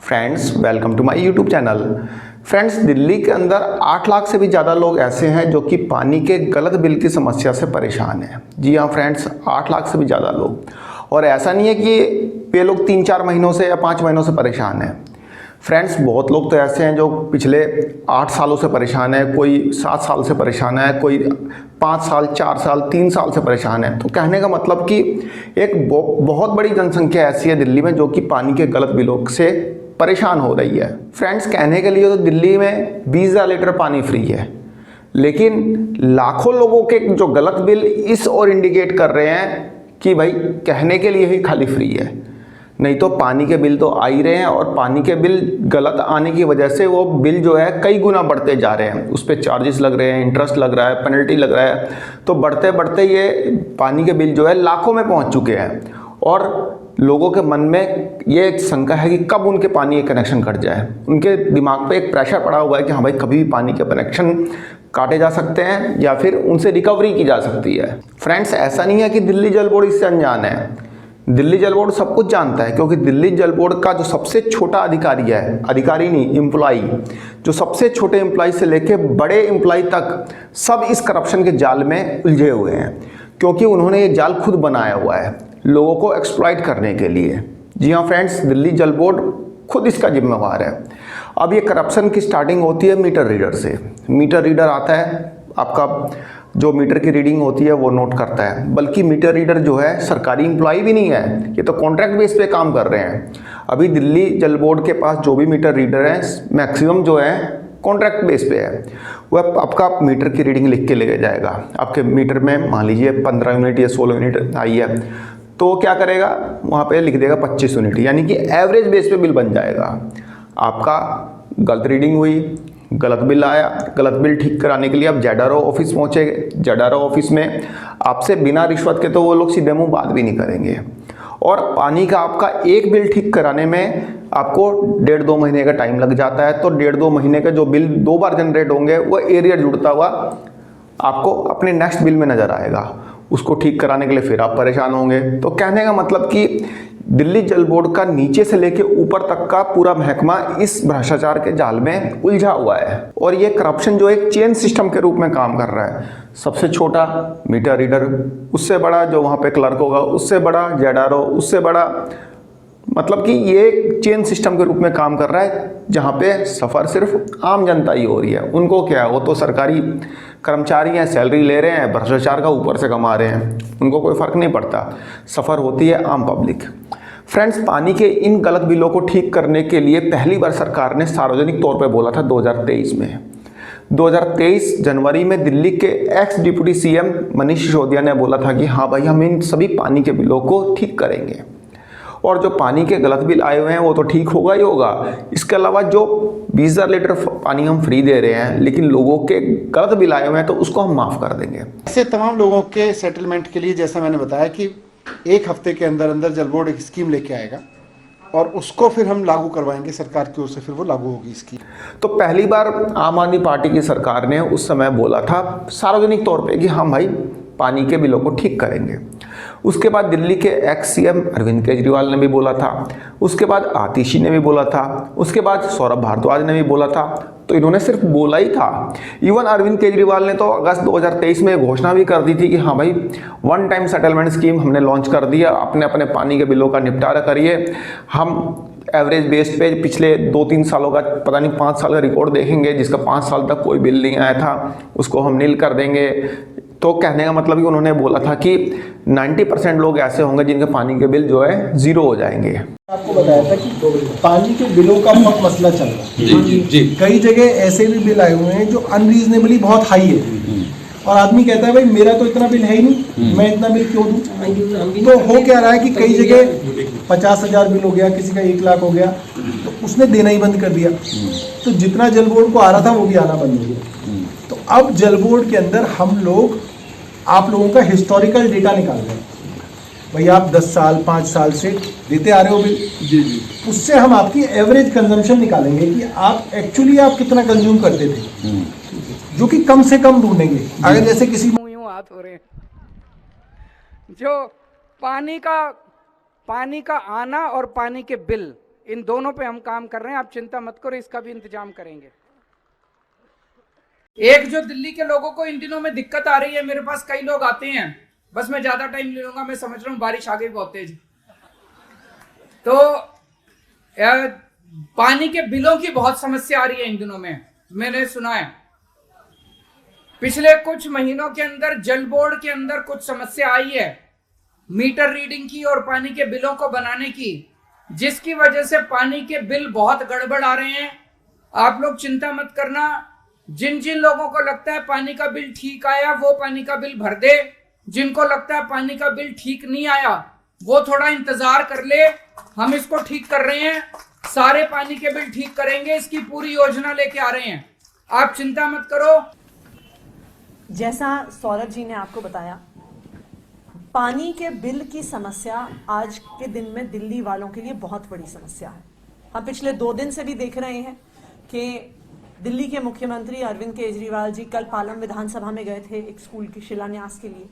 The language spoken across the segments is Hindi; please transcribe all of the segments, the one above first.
Friends, welcome to my YouTube channel. Friends, Delhi के अंदर 8 लाख से भी ज़्यादा लोग ऐसे हैं जो कि पानी के गलत बिल की समस्या से परेशान हैं। जी हाँ फ्रेंड्स, 8 लाख से भी ज़्यादा लोग। और ऐसा नहीं है कि ये लोग 3-4 महीनों से या 5 महीनों से परेशान हैं। फ्रेंड्स, बहुत लोग तो ऐसे हैं जो पिछले 8 सालों से परेशान है, कोई 7 साल से परेशान है, कोई 5 साल, 4 साल, 3 साल से परेशान है। तो कहने का मतलब कि एक बहुत बड़ी जनसंख्या ऐसी है दिल्ली में जो कि पानी के गलत बिलों से परेशान हो रही है। फ्रेंड्स, कहने के लिए तो दिल्ली में 20,000 लीटर पानी फ्री है, लेकिन लाखों लोगों के जो गलत बिल इस ओर इंडिकेट कर रहे हैं कि भाई कहने के लिए ही खाली फ्री है, नहीं तो पानी के बिल तो आ ही रहे हैं। और पानी के बिल गलत आने की वजह से वो बिल जो है कई गुना बढ़ते जा रहे हैं। उस पर चार्जेस लग रहे हैं, इंटरेस्ट लग रहा है, पेनल्टी लग रहा है। तो बढ़ते बढ़ते ये पानी के बिल जो है लाखों में पहुंच चुके हैं। और लोगों के मन में ये एक शंका है कि कब उनके पानी के कनेक्शन कट जाए। उनके दिमाग पे एक प्रेशर पड़ा हुआ है कि हाँ भाई, कभी भी पानी के कनेक्शन काटे जा सकते हैं या फिर उनसे रिकवरी की जा सकती है। फ्रेंड्स, ऐसा नहीं है कि दिल्ली जल बोर्ड इससे अनजान है। दिल्ली जल बोर्ड सब कुछ जानता है, क्योंकि दिल्ली जल बोर्ड का जो सबसे छोटा अधिकारी है, अधिकारी नहीं एम्प्लॉई, जो सबसे छोटे एम्प्लॉई से लेके बड़े एम्प्लॉई तक सब इस करप्शन के जाल में उलझे हुए हैं, क्योंकि उन्होंने ये जाल खुद बनाया हुआ है लोगों को एक्सप्लॉइट करने के लिए। जी हाँ फ्रेंड्स, दिल्ली जल बोर्ड खुद इसका जिम्मेवार है। अब ये करप्शन की स्टार्टिंग होती है मीटर रीडर से। मीटर रीडर आता है, आपका जो मीटर की रीडिंग होती है वो नोट करता है। बल्कि मीटर रीडर जो है सरकारी एम्प्लॉय भी नहीं है, ये तो कॉन्ट्रैक्ट बेस पे काम कर रहे हैं। अभी दिल्ली जल बोर्ड के पास जो भी मीटर रीडर हैं, मैक्सिमम जो है कॉन्ट्रैक्ट बेस पे है। वह आपका मीटर की रीडिंग लिख के लेके जाएगा। आपके मीटर में मान लीजिए 15 यूनिट या 16 यूनिट आई है, तो क्या करेगा, वहाँ पे लिख देगा 25 यूनिट, यानी कि एवरेज बेस पे बिल बन जाएगा। आपका गलत रीडिंग हुई, गलत बिल आया, गलत बिल ठीक कराने के लिए आप जेडआरओ ऑफिस पहुँचे। जेडआरओ ऑफिस में आपसे बिना रिश्वत के तो वो लोग सीधे मुँह बात भी नहीं करेंगे। और पानी का आपका एक बिल ठीक कराने में आपको 1.5-2 महीने का टाइम लग जाता है। तो 1.5-2 महीने के जो बिल 2 बार जनरेट होंगे वो एरियर जुड़ता हुआ आपको अपने नेक्स्ट बिल में नज़र आएगा। उसको ठीक कराने के लिए फिर आप परेशान होंगे। तो कहने का मतलब कि दिल्ली जल बोर्ड का नीचे से लेके ऊपर तक का पूरा महकमा इस भ्रष्टाचार के जाल में उलझा हुआ है। और ये करप्शन जो एक चेन सिस्टम के रूप में काम कर रहा है। सबसे छोटा मीटर रीडर, उससे बड़ा जो वहाँ पे क्लर्क होगा, उससे बड़ा जेडआरओ, उससे बड़ा, मतलब कि ये चेन सिस्टम के रूप में काम कर रहा है, जहाँ पे सफ़र सिर्फ आम जनता ही हो रही है। उनको क्या है, वो तो सरकारी कर्मचारी हैं, सैलरी ले रहे हैं, भ्रष्टाचार का ऊपर से कमा रहे हैं, उनको कोई फ़र्क नहीं पड़ता। सफ़र होती है आम पब्लिक। फ्रेंड्स, पानी के इन गलत बिलों को ठीक करने के लिए पहली बार सरकार ने सार्वजनिक तौर पर बोला था 2023 में। 2023 जनवरी में दिल्ली के x deputy CM Manish Sisodia ने बोला था कि हाँ भाई, हम इन सभी पानी के बिलों को ठीक करेंगे। और जो पानी के गलत बिल आए हुए हैं वो तो ठीक होगा ही होगा। इसके अलावा जो 20,000 लीटर पानी हम फ्री दे रहे हैं, लेकिन लोगों के गलत बिल आए हुए हैं तो उसको हम माफ़ कर देंगे। ऐसे तमाम लोगों के सेटलमेंट के लिए जैसा मैंने बताया कि 1 हफ्ते के अंदर अंदर जल बोर्ड एक स्कीम लेके आएगा और उसको फिर हम लागू करवाएंगे सरकार की ओर से, फिर वो लागू होगी स्कीम। तो पहली बार आम आदमी पार्टी की सरकार ने उस समय बोला था सार्वजनिक तौर पे कि हम भाई पानी के बिलों को ठीक करेंगे। उसके बाद दिल्ली के एक्स सीएम अरविंद केजरीवाल ने भी बोला था, उसके बाद आतिशी ने भी बोला था, उसके बाद सौरभ भारद्वाज ने भी बोला था। तो इन्होंने सिर्फ बोला ही था। इवन अरविंद केजरीवाल ने तो अगस्त 2023 में घोषणा भी कर दी थी कि हाँ भाई, 1 टाइम सेटलमेंट स्कीम हमने लॉन्च कर दिया, अपने अपने पानी के बिलों का निपटारा करिए। हम एवरेज बेस पे पिछले 2-3 सालों का, पता नहीं 5 साल का रिकॉर्ड देखेंगे, जिसका 5 साल तक कोई बिल नहीं आया था, उसको हम नील कर देंगे। तो कहने का मतलब कि उन्होंने बोला था कि 90% लोग ऐसे होंगे जिनके पानी के बिल जो है 0 हो जाएंगे। आपको बताया था कि पानी के बिलों का बहुत मसला चल रहा है। जी। कई जगह ऐसे भी बिल आए हुए हैं जो अनरीजनेबली बहुत हाई है, और आदमी कहता है भाई मेरा तो इतना बिल है ही नहीं, मैं इतना बिल क्यों दूं। तो हो क्या रहा है कि कई जगह 50,000 बिल हो गया, किसी का 1 लाख हो गया, तो उसने देना ही बंद कर दिया। तो जितना जल बोर्ड को आ रहा था वो भी आना बंद हो गया। तो अब जल बोर्ड के अंदर हम लोग आप लोगों का हिस्टोरिकल डेटा निकाल रहे हैं। भाई आप 10 साल 5 साल से देते आ रहे हो बिल, जी। उससे हम आपकी एवरेज कंजम्पशन निकालेंगे कि आप एक्चुअली आप कितना कंज्यूम करते थे, जो कि कम से कम ढूंढेंगे। अगर जैसे किसी यूं हाथ हो रहे हैं, जो पानी का आना और पानी के बिल इन दोनों पे हम काम कर रहे हैं, आप चिंता मत करो, इसका भी इंतजाम करेंगे। एक जो दिल्ली के लोगों को इन दिनों में दिक्कत आ रही है, मेरे पास कई लोग आते हैं, बस मैं ज्यादा टाइम ले लूंगा, मैं समझ रहा हूँ बारिश आ गई बहुत तेज, तो पानी के बिलों की बहुत समस्या आ रही है इन दिनों में। मैंने सुना है पिछले कुछ महीनों के अंदर जल बोर्ड के अंदर कुछ समस्या आई है मीटर रीडिंग की और पानी के बिलों को बनाने की, जिसकी वजह से पानी के बिल बहुत गड़बड़ आ रहे हैं। आप लोग चिंता मत करना, जिन जिन लोगों को लगता है पानी का बिल ठीक आया वो पानी का बिल भर दे, जिनको लगता है पानी का बिल ठीक नहीं आया वो थोड़ा इंतजार कर ले, हम इसको ठीक कर रहे हैं, सारे पानी के बिल ठीक करेंगे, इसकी पूरी योजना लेके आ रहे हैं, आप चिंता मत करो। जैसा सौरभ जी ने आपको बताया, पानी के बिल की समस्या आज के दिन में दिल्ली वालों के लिए बहुत बड़ी समस्या है। हम पिछले 2 दिन से भी देख रहे हैं कि दिल्ली के मुख्यमंत्री अरविंद केजरीवाल जी कल पालम विधानसभा में गए थे एक स्कूल के शिलान्यास के लिए,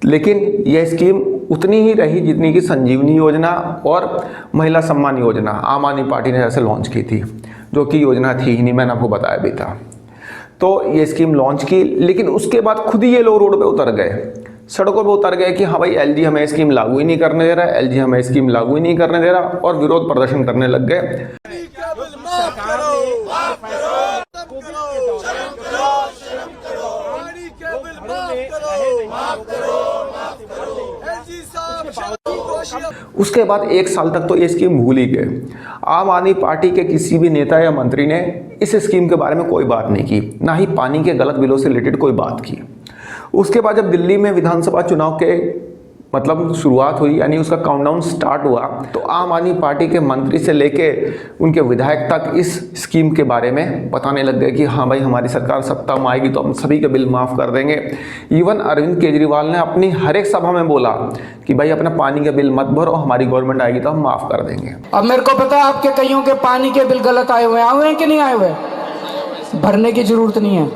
लेकिन यह स्कीम उतनी ही रही जितनी कि संजीवनी योजना और महिला सम्मान योजना आम आदमी पार्टी ने जैसे लॉन्च की थी, जो कि योजना थी ही नहीं, मैंने आपको बताया भी था। तो ये स्कीम लॉन्च की, लेकिन उसके बाद खुद ही ये लोग रोड पे उतर गए, सड़कों पे उतर गए कि हाँ भाई एलजी हमें स्कीम लागू ही नहीं करने दे रहा है, एलजी हमें स्कीम लागू ही नहीं करने दे रहा, और विरोध प्रदर्शन करने लग गए। उसके बाद 1 साल तक तो ये स्कीम भूल ही गए। आम आदमी पार्टी के किसी भी नेता या मंत्री ने इस स्कीम के बारे में कोई बात नहीं की, ना ही पानी के गलत बिलों से रिलेटेड कोई बात की। उसके बाद जब दिल्ली में विधानसभा चुनाव के मतलब शुरुआत हुई, यानी उसका काउंटडाउन स्टार्ट हुआ, तो आम आदमी पार्टी के मंत्री से लेके उनके विधायक तक इस स्कीम के बारे में बताने लग गए कि हाँ भाई हमारी सरकार सत्ता में आएगी तो हम सभी के बिल माफ़ कर देंगे। इवन अरविंद केजरीवाल ने अपनी हर एक सभा में बोला कि भाई अपना पानी के बिल मत भरो, हमारी गवर्नमेंट आएगी तो हम माफ़ कर देंगे। अब मेरे को पता है आपके कईयों के पानी के बिल गलत आए हुए हैं कि नहीं आए हुए, भरने की जरूरत नहीं है,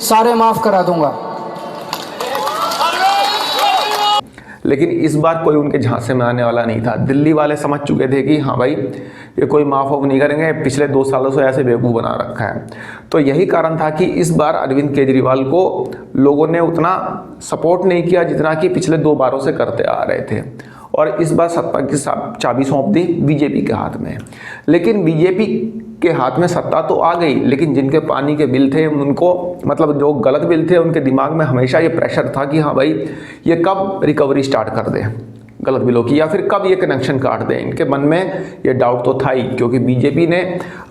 सारे माफ़ करा दूंगा। लेकिन इस बार कोई उनके झांसे में आने वाला नहीं था। दिल्ली वाले समझ चुके थे कि हाँ भाई ये कोई माफ़ नहीं करेंगे, पिछले 2 सालों से ऐसे बेवकूफ़ बना रखा है। तो यही कारण था कि इस बार अरविंद केजरीवाल को लोगों ने उतना सपोर्ट नहीं किया जितना कि पिछले 2 बारों से करते आ रहे थे, और इस बार सत्ता की चाबी सौंप दी बीजेपी के हाथ में। लेकिन बीजेपी के हाथ में सत्ता तो आ गई, लेकिन जिनके पानी के बिल थे उनको, मतलब जो गलत बिल थे, उनके दिमाग में हमेशा ये प्रेशर था कि हाँ भाई ये कब रिकवरी स्टार्ट कर दे गलत बिलों की, या फिर कब ये कनेक्शन काट दें। इनके मन में ये डाउट तो था ही, क्योंकि बीजेपी ने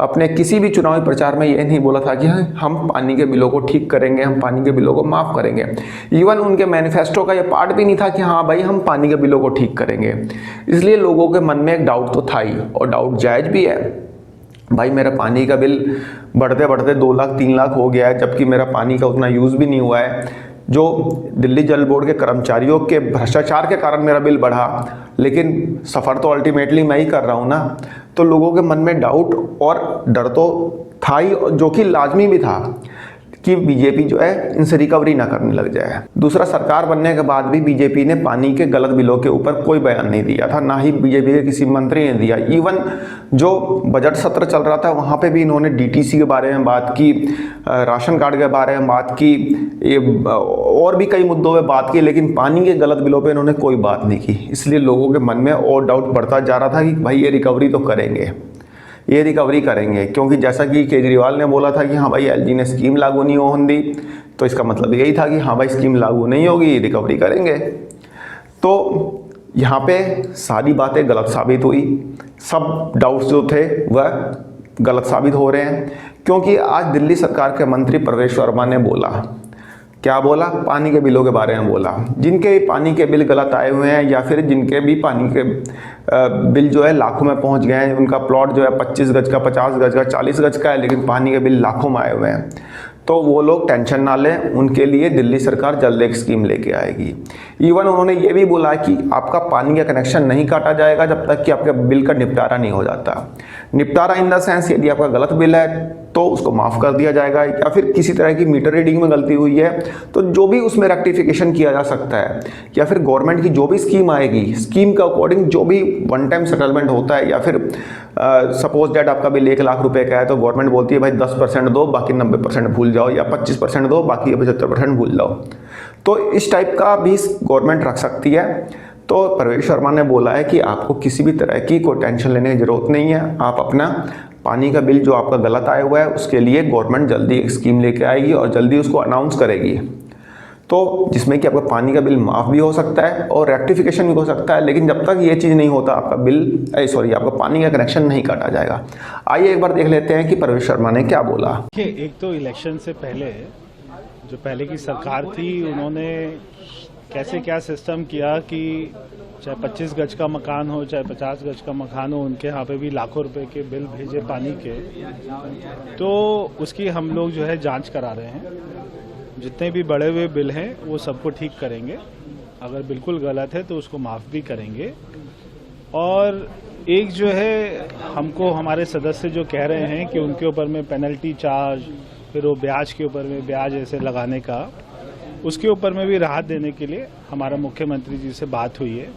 अपने किसी भी चुनावी प्रचार में ये नहीं बोला था कि हम पानी के बिलों को ठीक करेंगे, हम पानी के बिलों को माफ़ करेंगे। इवन उनके मैनिफेस्टो का ये पार्ट भी नहीं था कि हाँ भाई हम पानी के बिलों को ठीक करेंगे। इसलिए लोगों के मन में एक डाउट तो था ही, और डाउट जायज़ भी है। भाई मेरा पानी का बिल बढ़ते बढ़ते 2 लाख 3 लाख हो गया है, जबकि मेरा पानी का उतना यूज़ भी नहीं हुआ है। जो दिल्ली जल बोर्ड के कर्मचारियों के भ्रष्टाचार के कारण मेरा बिल बढ़ा, लेकिन सफ़र तो अल्टीमेटली मैं ही कर रहा हूँ ना। तो लोगों के मन में डाउट और डर तो था ही, जो कि लाजमी भी था कि बीजेपी जो है इनसे रिकवरी ना करने लग जाए। दूसरा, सरकार बनने के बाद भी बीजेपी ने पानी के गलत बिलों के ऊपर कोई बयान नहीं दिया था, ना ही बीजेपी के किसी मंत्री ने दिया। इवन जो बजट सत्र चल रहा था वहाँ पे भी इन्होंने डीटीसी के बारे में बात की, राशन कार्ड के बारे में बात की, ये और भी कई मुद्दों पर बात की, लेकिन पानी के गलत बिलों पर इन्होंने कोई बात नहीं की। इसलिए लोगों के मन में और डाउट बढ़ता जा रहा था कि भाई ये रिकवरी तो करेंगे, ये रिकवरी करेंगे, क्योंकि जैसा कि केजरीवाल ने बोला था कि हाँ भाई एलजी ने स्कीम लागू नहीं होने दी, तो इसका मतलब यही था कि हाँ भाई स्कीम लागू नहीं होगी, रिकवरी करेंगे। तो यहाँ पे सारी बातें गलत साबित हुई, सब डाउट्स जो थे वह गलत साबित हो रहे हैं, क्योंकि आज दिल्ली सरकार के मंत्री प्रवेश वर्मा ने बोला, क्या बोला, पानी के बिलों के बारे में बोला। जिनके पानी के बिल गलत आए हुए हैं, या फिर जिनके भी पानी के बिल जो है लाखों में पहुंच गए हैं, उनका प्लॉट जो है 25 गज का, 50 गज का, 40 गज का है, लेकिन पानी के बिल लाखों में आए हुए हैं, तो वो लोग टेंशन ना लें, उनके लिए दिल्ली सरकार जल्द एक स्कीम लेके आएगी। इवन उन्होंने ये भी बोला कि आपका पानी का कनेक्शन नहीं काटा जाएगा जब तक कि आपके बिल का निपटारा नहीं हो जाता। निपटारा इन द सेंस, यदि आपका गलत बिल है तो उसको माफ़ कर दिया जाएगा, या फिर किसी तरह की मीटर रीडिंग में गलती हुई है तो जो भी उसमें रेक्टिफिकेशन किया जा सकता है, या फिर गवर्नमेंट की जो भी स्कीम आएगी, स्कीम के अकॉर्डिंग जो भी वन टाइम सेटलमेंट होता है, या फिर सपोज दैट आपका बिल 1 लाख रुपए का है तो गवर्नमेंट बोलती है भाई 10% दो, बाकी 90% भूल जाओ, या 25% दो, बाकी 75% भूल जाओ। तो इस टाइप का भी गवर्नमेंट रख सकती है। तो प्रवेश शर्मा ने बोला है कि आपको किसी भी तरह की कोई टेंशन लेने की ज़रूरत नहीं है। आप अपना पानी का बिल जो आपका गलत आया हुआ है उसके लिए गवर्नमेंट जल्दी एक स्कीम लेके आएगी और जल्दी उसको अनाउंस करेगी, तो जिसमें कि आपका पानी का बिल माफ़ भी हो सकता है और रेक्टिफिकेशन भी हो सकता है। लेकिन जब तक ये चीज़ नहीं होता आपका आपका पानी का कनेक्शन नहीं काटा जाएगा। आइए एक बार देख लेते हैं कि प्रवेश शर्मा ने क्या बोला। देखिए, एक तो इलेक्शन से पहले जो पहले की सरकार थी उन्होंने कैसे क्या सिस्टम किया कि चाहे 25 गज का मकान हो चाहे 50 गज का मकान हो, उनके यहाँ पे भी लाखों रुपए के बिल भेजे पानी के। तो उसकी हम लोग जो है जांच करा रहे हैं। जितने भी बड़े हुए बिल हैं वो सबको ठीक करेंगे, अगर बिल्कुल गलत है तो उसको माफ़ भी करेंगे। और एक जो है हमको हमारे सदस्य जो कह रहे हैं कि उनके ऊपर में पेनल्टी चार्ज, फिर वो ब्याज के ऊपर में ब्याज ऐसे लगाने का, उसके ऊपर में भी राहत देने के लिए हमारा मुख्यमंत्री जी से बात हुई है,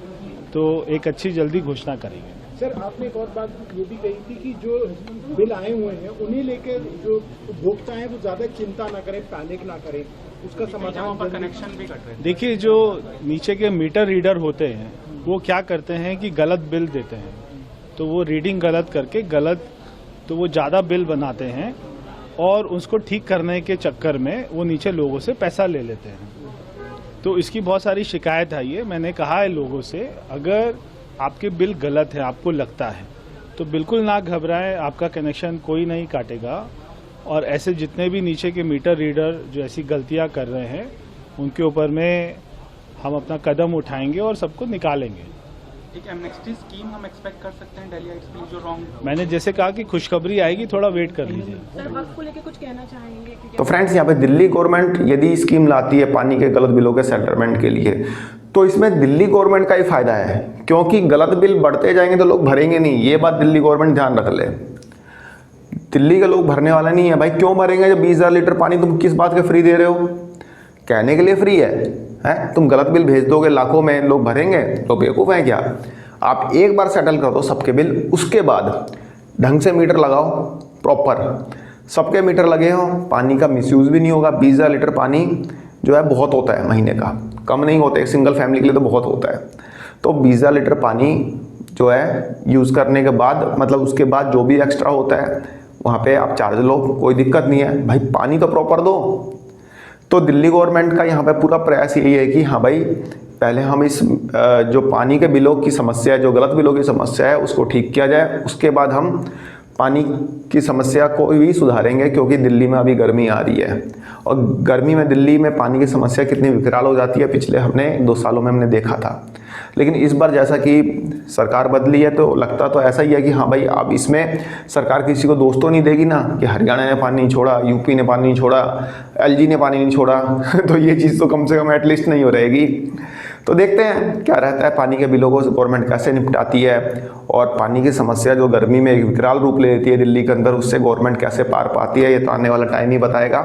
तो एक अच्छी जल्दी घोषणा करेंगे। सर, आपने एक और बात ये भी कही थी कि जो बिल आए हुए हैं उन्हें लेकर जो उपभोक्ता हैं वो ज्यादा चिंता ना करें, पैनिक ना करें, उसका समाधान पर कनेक्शन भी कट रहे हैं। देखिए, जो नीचे के मीटर रीडर होते हैं वो क्या करते हैं कि गलत बिल देते हैं, तो वो रीडिंग गलत करके तो वो ज़्यादा बिल बनाते हैं और उसको ठीक करने के चक्कर में वो नीचे लोगों से पैसा ले लेते हैं। तो इसकी बहुत सारी शिकायत आई है। मैंने कहा है लोगों से, अगर आपके बिल गलत है, आपको लगता है, तो बिल्कुल ना घबराएं, आपका कनेक्शन कोई नहीं काटेगा। और ऐसे जितने भी नीचे के मीटर रीडर जो ऐसी गलतियां कर रहे हैं उनके ऊपर में हम अपना कदम उठाएंगे और सबको निकालेंगे। एक एमनेस्टी स्कीम हम एक्सपेक्ट कर सकते हैं दिल्ली हाइट्स के लिए जो रॉन्ग। मैंने जैसे कहा कि खुशखबरी आएगी, थोड़ा वेट कर लीजिए। सर, वक्त को लेकर कुछ कहना चाहेंगे? तो फ्रेंड्स, यहाँ पे दिल्ली गवर्नमेंट यदि स्कीम लाती है पानी के गलत बिलों के सेटलमेंट के लिए, तो इसमें दिल्ली गवर्नमेंट का ही फायदा है, क्योंकि गलत बिल बढ़ते जाएंगे तो लोग भरेंगे नहीं। ये बात दिल्ली गवर्नमेंट ध्यान रख ले। दिल्ली के लोग भरने वाला नहीं है भाई। क्यों भरेंगे जब 20,000 लीटर पानी तुम किस बात के फ्री दे रहे हो? कहने के लिए फ्री है? तुम गलत बिल भेज दोगे लाखों में, लोग भरेंगे? तो बेवकूफ़ हैं क्या? आप एक बार सेटल कर दो सबके बिल, उसके बाद ढंग से मीटर लगाओ, प्रॉपर सबके मीटर लगे हों, पानी का मिसयूज़ भी नहीं होगा। 20,000 लीटर पानी जो है बहुत होता है महीने का, कम नहीं होता, एक सिंगल फैमिली के लिए तो बहुत होता है। तो 20,000 लीटर पानी जो है यूज़ करने के बाद, मतलब उसके बाद जो भी एक्स्ट्रा होता है वहाँ पे आप चार्ज लो, कोई दिक्कत नहीं है भाई, पानी तो प्रॉपर दो। तो दिल्ली गवर्नमेंट का यहाँ पे पूरा प्रयास यही है कि हाँ भाई, पहले हम इस जो पानी के बिलों की समस्या है, जो गलत बिलों की समस्या है, उसको ठीक किया जाए। उसके बाद हम पानी की समस्या को भी सुधारेंगे, क्योंकि दिल्ली में अभी गर्मी आ रही है और गर्मी में दिल्ली में पानी की समस्या कितनी विकराल हो जाती है पिछले 2 सालों में हमने देखा था। लेकिन इस बार जैसा कि सरकार बदली है तो लगता तो ऐसा ही है कि हाँ भाई, अब इसमें सरकार किसी को दोष तो नहीं देगी ना कि हरियाणा ने पानी नहीं छोड़ा, यूपी ने पानी नहीं छोड़ा, एलजी ने पानी नहीं छोड़ा तो ये चीज़ तो कम से कम एटलीस्ट नहीं हो रहेगी। तो देखते हैं क्या रहता है, पानी के बिलों को गवर्नमेंट कैसे निपटाती है और पानी की समस्या जो गर्मी में एक विकराल रूप ले लेती है दिल्ली के अंदर, उससे गवर्नमेंट कैसे पार पाती है, ये तो आने वाला टाइम ही बताएगा।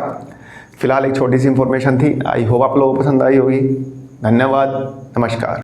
फिलहाल एक छोटी सी इन्फॉर्मेशन थी, आई होप आप लोगों को पसंद आई होगी। धन्यवाद, नमस्कार।